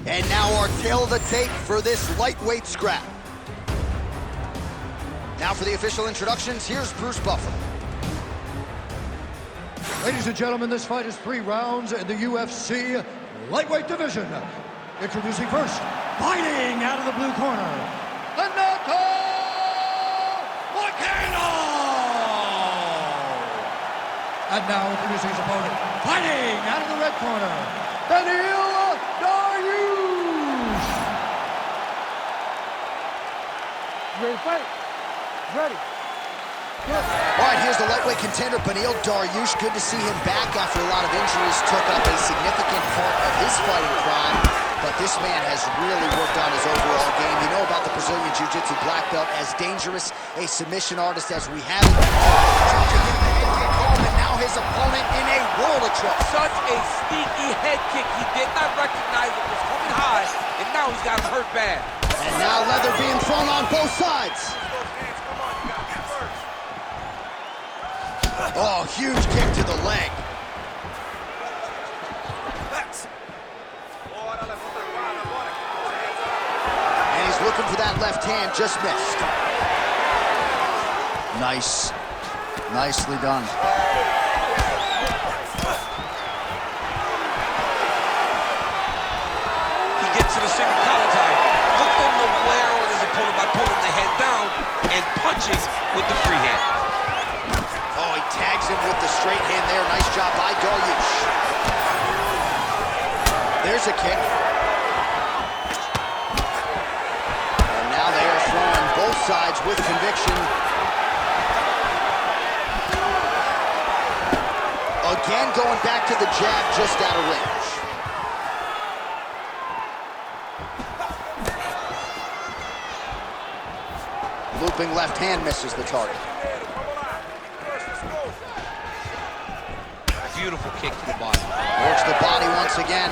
And now our tail of the tape for this lightweight scrap. Now for the official introductions, here's Bruce Buffer. Ladies and gentlemen, this fight is 3 rounds in the UFC lightweight division. Introducing first, fighting out of the blue corner, Renato Moicano! And now introducing his opponent, fighting out of the red corner, Beneil Dariush! Ready to fight? Ready. All right, here's the lightweight contender, Beneil Dariush. Good to see him back after a lot of injuries took up a significant part of his fighting prime. But this man has really worked on his overall game. You know about the Brazilian Jiu-Jitsu black belt, as dangerous a submission artist as we have. Trying to get the head kick home, and now his opponent in a world of trouble. Such a sneaky head kick. He did not recognize it was coming high, and now he's got him hurt bad. And now leather being thrown on both sides. Oh, huge kick to the leg. And he's looking for that left hand, just missed. Nice. Nicely done. He gets to the single collar tie. Look for him to wear on his opponent by pulling the head down and punches with the free hand. Oh, he tags him with the straight hand there. Nice job by Dariush. There's a kick. And now they are throwing both sides with conviction. Again, going back to the jab, just out of range. Looping left hand misses the target. Beautiful kick to the body. Works the body once again.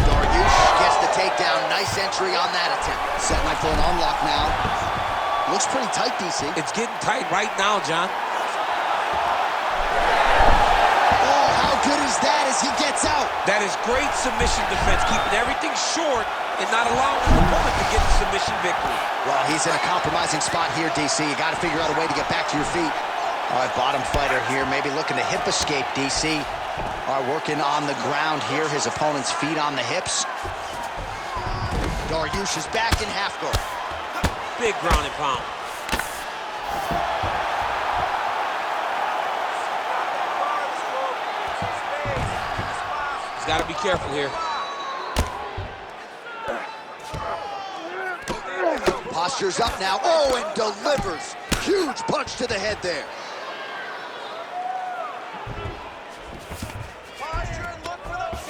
Dariush gets the takedown. Nice entry on that attempt. Setting up for an unlock now. Looks pretty tight, DC. It's getting tight right now, John. Oh, how good is that as he gets out? That is great submission defense, keeping everything short and not allowing the opponent to get the submission victory. Well, he's in a compromising spot here, DC. You got to figure out a way to get back to your feet. All right, bottom fighter here, maybe looking to hip escape, DC. All right, working on the ground here. His opponent's feet on the hips. Dariush is back in half guard. Big ground and pound. He's got to be careful here. Posture's up now. Oh, and delivers. Huge punch to the head there.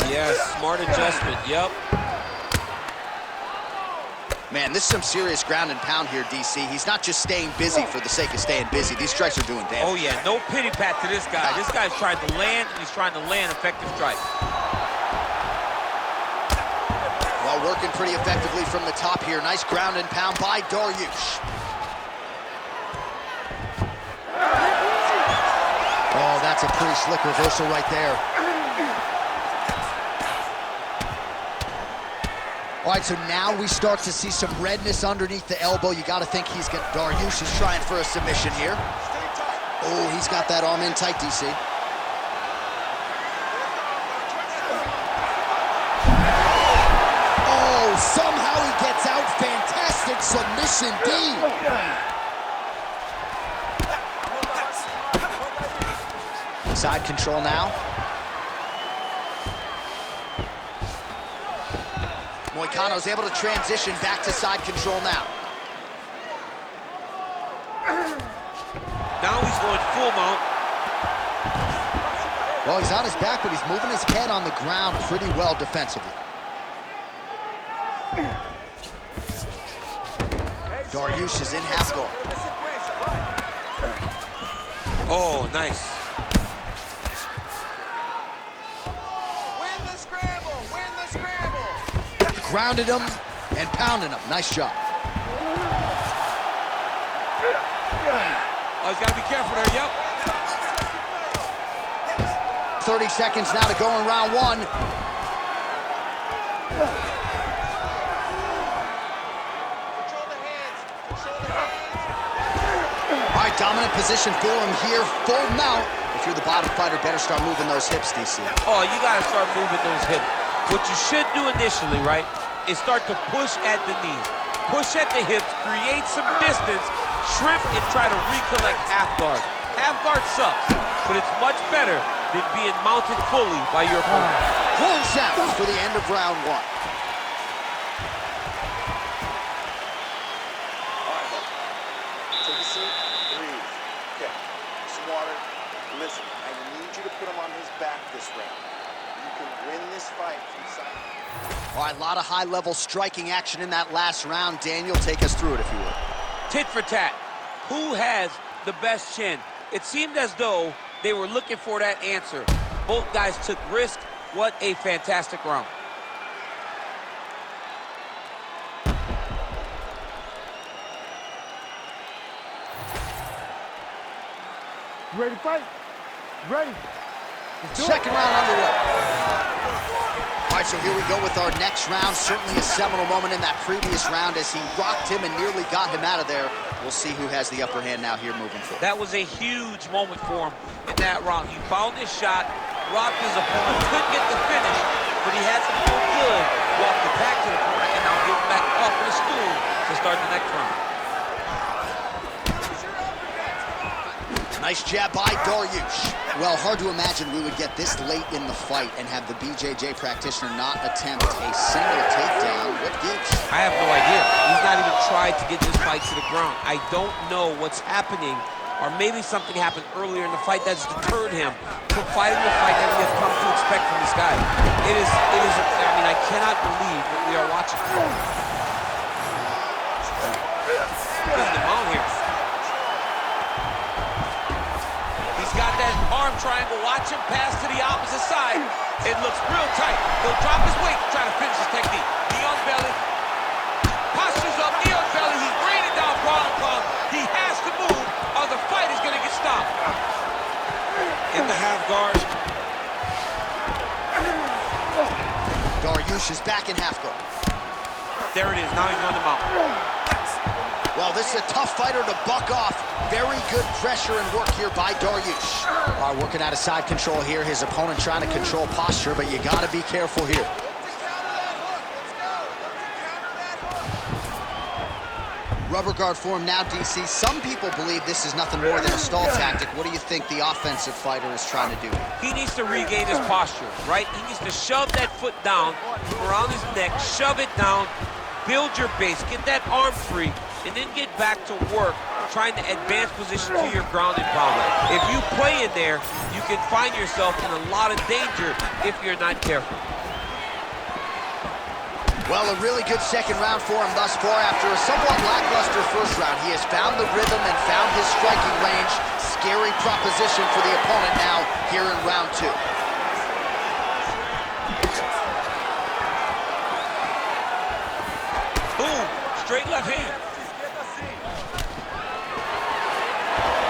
Yes, smart adjustment. Yep. Man, this is some serious ground and pound here, DC. He's not just staying busy for the sake of staying busy. These strikes are doing damage. Oh, yeah. No pity pat to this guy. This guy's trying to land, and he's trying to land effective strikes. Well, working pretty effectively from the top here. Nice ground and pound by Dariush. Oh, that's a pretty slick reversal right there. All right, so now we start to see some redness underneath the elbow. You got to think he's got Dariush is trying for a submission here. Oh, he's got that arm in tight, DC. Oh, somehow he gets out. Fantastic submission, D. Side control now. Moicano's able to transition back to side control now. Now he's going full mount. Well, he's on his back, but he's moving his head on the ground pretty well defensively. Dariush is in half guard. Oh, nice. Win the scramble! Win the scramble! Grounded him and pounded him. Nice job. he's got to be careful there, yep. 30 seconds now to go in round one. Control the hands. Control the hands. All right, dominant position for him here. Full mount. If you're the bottom fighter, better start moving those hips, DC. Oh, you got to start moving those hips. What you should do initially, right, is start to push at the knees. Push at the hips, create some distance, shrimp, and try to recollect half guard. Half guard sucks, but it's much better than being mounted fully by your opponent. Full sound for the end of round one. Take a seat, breathe. Okay, some water. Listen, I need you to put him on his back this round. You can win this fight from side. All right, a lot of high-level striking action in that last round. Daniel, take us through it, if you would. Tit for tat. Who has the best chin? It seemed as though they were looking for that answer. Both guys took risk. What a fantastic round. You ready to fight? Ready. Second round underway. All right, so here we go with our next round. Certainly a seminal moment in that previous round as he rocked him and nearly got him out of there. We'll see who has the upper hand now here moving forward. That was a huge moment for him in that round. He found his shot, rocked his opponent, couldn't get the finish, but he had to feel good, walk the back to the corner, and now get back off of the stool to start the next round. Nice jab by Dariush. Well, hard to imagine we would get this late in the fight and have the BJJ practitioner not attempt a single takedown. What gives? I have no idea. He's not even tried to get this fight to the ground. I don't know what's happening, or maybe something happened earlier in the fight that's deterred him from fighting the fight that we have come to expect from this guy. It is, I mean, I cannot believe what we are watching. Look at the mount here. Got that arm triangle. Watch him pass to the opposite side. It looks real tight. He'll drop his weight, try to finish his technique. Knee on belly. Postures up, knee on belly. He's raining down ground and pound. He has to move or the fight is going to get stopped. In the half guard. Dariush is back in half guard. There it is. Now he's on the mount. Well, this is a tough fighter to buck off. Very good pressure and work here by Dariush. All right, working out of side control here. His opponent trying to control posture, but you got to be careful here. Rubber guard for him now, DC. Some people believe this is nothing more than a stall tactic. What do you think the offensive fighter is trying to do? He needs to regain his posture, right? He needs to shove that foot down around his neck, shove it down, build your base, get that arm free, and then get back to work trying to advance position to your ground and pound. If you play in there, you can find yourself in a lot of danger if you're not careful. Well, a really good second round for him thus far. After a somewhat lackluster first round, he has found the rhythm and found his striking range. Scary proposition for the opponent now here in round two. Boom, straight left hand.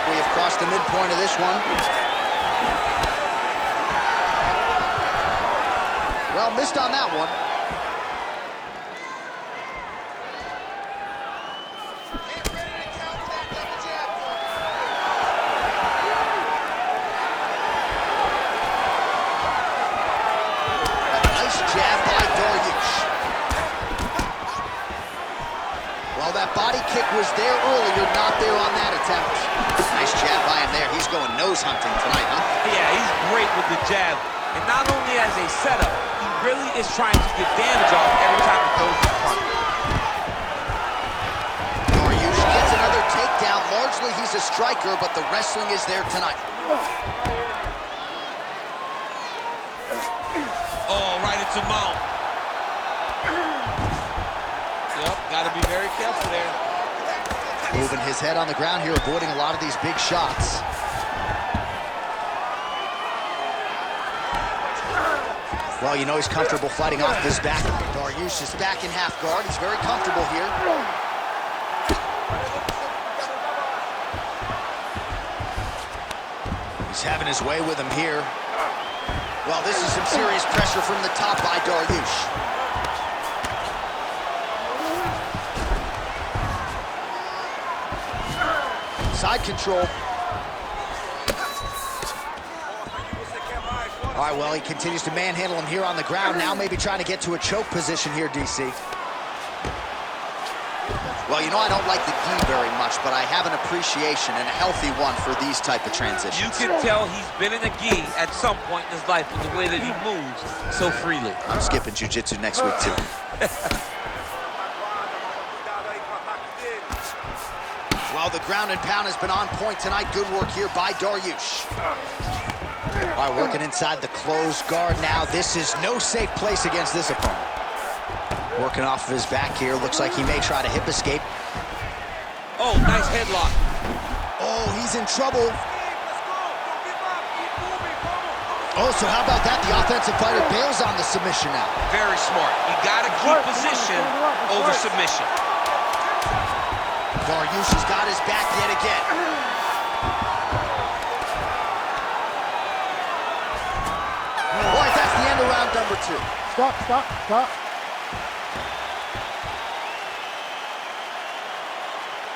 We have crossed the midpoint of this one. Well, missed on that one. Nice jab by Dariush. Well, that body kick was there earlier, not there on that attempt. Nice jab by him there. He's going nose hunting tonight, huh? Yeah, he's great with the jab. And not only as a setup, he really is trying to get damage off every time he throws his punch. Dariush gets another takedown. Largely, he's a striker, but the wrestling is there tonight. Oh, right into mount. Yep, got to be very careful there. Moving his head on the ground here, avoiding a lot of these big shots. Well, you know he's comfortable fighting off this back. Dariush is back in half guard. He's very comfortable here. He's having his way with him here. Well, this is some serious pressure from the top by Dariush. Side control. All right, well, he continues to manhandle him here on the ground. Now maybe trying to get to a choke position here, DC. Well, you know I don't like the gi very much, but I have an appreciation and a healthy one for these type of transitions. You can tell he's been in a gi at some point in his life with the way that he moves so freely. I'm skipping jiu-jitsu next week, too. Well, the ground and pound has been on point tonight. Good work here by Dariush. All right, working inside the closed guard now. This is no safe place against this opponent. Working off of his back here. Looks like he may try to hip escape. Oh, nice headlock. Oh, he's in trouble. Oh, so how about that? The offensive fighter bails on the submission now. Very smart. You got to keep position over submission. Dariush has got his back yet again. All right, that's the end of round number 2. Stop, stop, stop.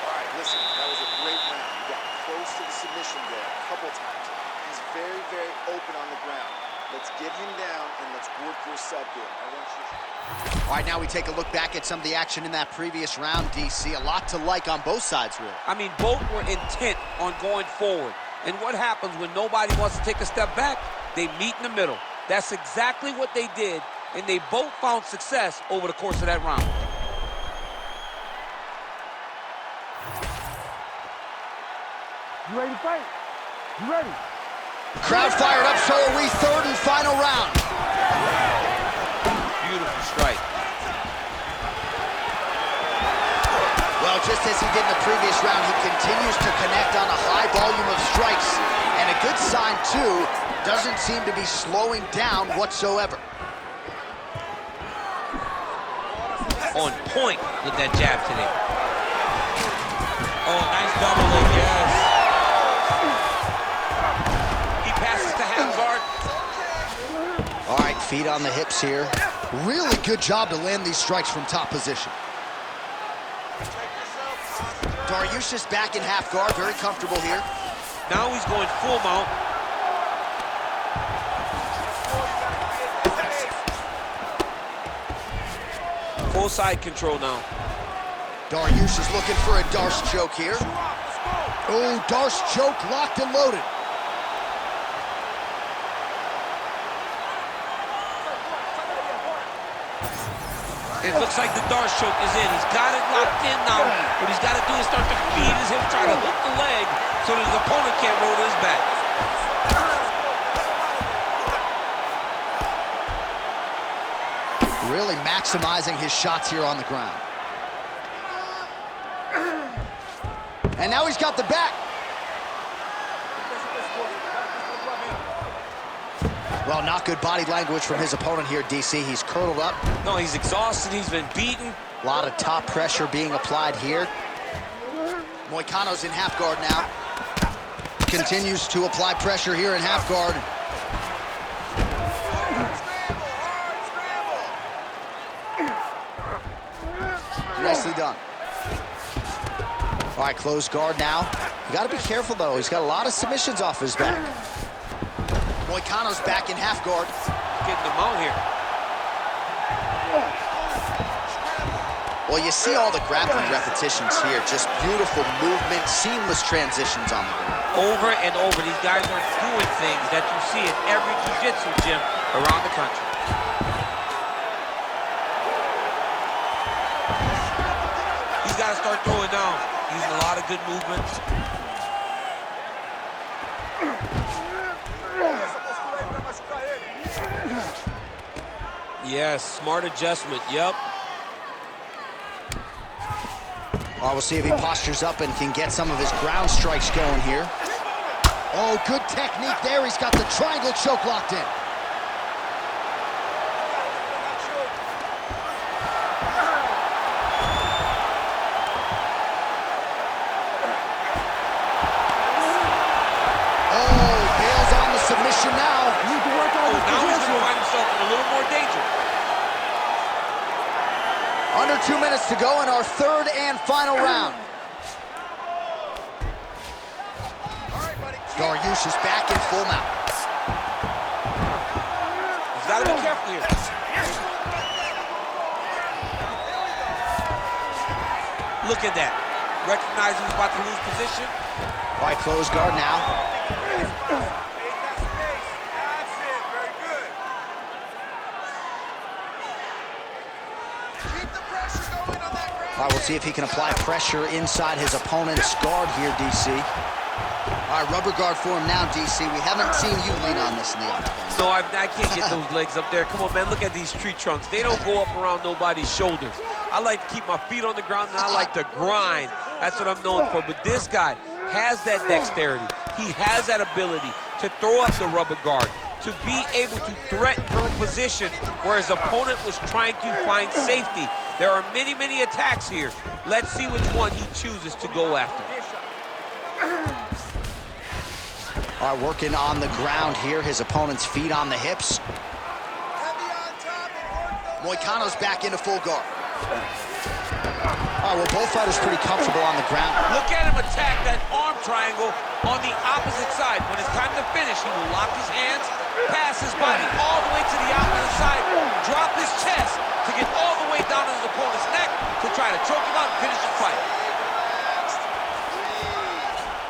All right, listen, that was a great round. You got close to the submission there a couple times. He's very, very open on the ground. Let's get him down and let's work your sub there. I want you to... All right, now we take a look back at some of the action in that previous round, DC. A lot to like on both sides, really. I mean, both were intent on going forward. And what happens when nobody wants to take a step back? They meet in the middle. That's exactly what they did, and they both found success over the course of that round. You ready to fight? You ready? Crowd fired up, so are we. Third and final round. Beautiful strike. Well, just as he did in the previous round, he continues to connect on a high volume of strikes. And a good sign, too, doesn't seem to be slowing down whatsoever. On point with that jab today. Oh, nice double leg, yes. He passes to half guard. All right, feet on the hips here. Really good job to land these strikes from top position. Dariush is back in half guard, very comfortable here. Now he's going full mount. Full side control now. Dariush is looking for a Darce choke here. Oh, Darce choke locked and loaded. It looks like the Darce choke is in. He's got it locked in now. What he's got to do is start to feed his hip, try to hook the leg so that his opponent can't roll to his back. Really maximizing his shots here on the ground. And now he's got the back. Well, not good body language from his opponent here, DC. He's curled up. No, he's exhausted. He's been beaten. A lot of top pressure being applied here. Moicano's in half guard now. Continues to apply pressure here in half guard. Nicely done. All right, closed guard now. You got to be careful, though. He's got a lot of submissions off his back. Moicano's back in half guard. Getting them out here. Well, you see all the grappling repetitions here. Just beautiful movement, seamless transitions on the ground. Over and over, these guys are doing things that you see in every jiu-jitsu gym around the country. He's got to start throwing down. Using a lot of good movements. Yes, smart adjustment, yep. Well, we'll see if he postures up and can get some of his ground strikes going here. Oh, good technique there. He's got the triangle choke locked in. Oh, position now. Need to work on Oh, this now he's position. going to find himself in a little more danger. Under 2 minutes to go in our third and final round. Dariush is back in full mount. He's got to be careful here. Look at that. Recognizing he's about to lose position. All right, close guard now. All right, we'll see if he can apply pressure inside his opponent's guard here, DC. All right, rubber guard for him now, DC. We haven't seen you lean on this in the octagon. No, I can't get those legs up there. Come on, man, look at these tree trunks. They don't go up around nobody's shoulders. I like to keep my feet on the ground, and I like to grind. That's what I'm known for. But this guy has that dexterity. He has that ability to throw up the rubber guard, to be able to threaten from a position where his opponent was trying to find safety. There are many, many attacks here. Let's see which one he chooses to go after. All right, working on the ground here. His opponent's feet on the hips. Moicano's back into full guard. All right, well, both fighters pretty comfortable on the ground. Look at him attack that arm triangle on the opposite side. When it's time to finish, he will lock his hands, pass his body all the way to the opposite side, drop his chest to get all the way down to his opponent's neck to try to choke him out and finish the fight.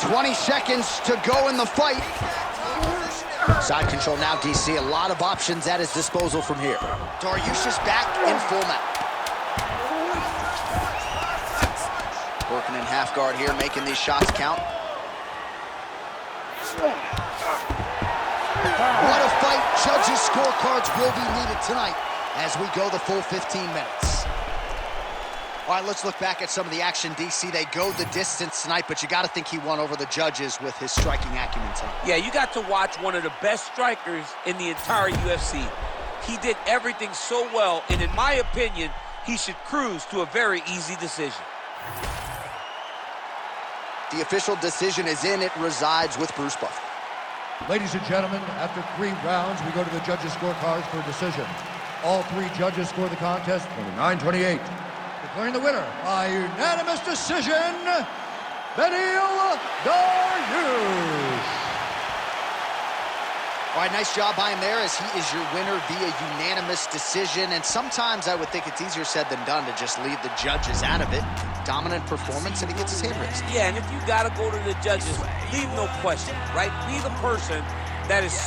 20 seconds to go in the fight. Side control now, DC. A lot of options at his disposal from here. Dariush is back in full mount. Working in half guard here, making these shots count. What a fight. Judges' scorecards will be needed tonight as we go the full 15 minutes. All right, let's look back at some of the action, DC. They go the distance tonight, but you got to think he won over the judges with his striking acumen tonight. Yeah, you got to watch one of the best strikers in the entire UFC. He did everything so well, and in my opinion, he should cruise to a very easy decision. The official decision is in. It resides with Bruce Buffer. Ladies and gentlemen, after 3 rounds, we go to the judges' scorecards for a decision. All 3 judges score the contest 29-28. Declaring the winner by unanimous decision, Beneil Dariush. All right, nice job by him there as he is your winner via unanimous decision. And sometimes I would think it's easier said than done to just leave the judges out of it. Dominant performance, and he gets his hand raised. Yeah, and if you got to go to the judges, leave no question, right? Be the person that is so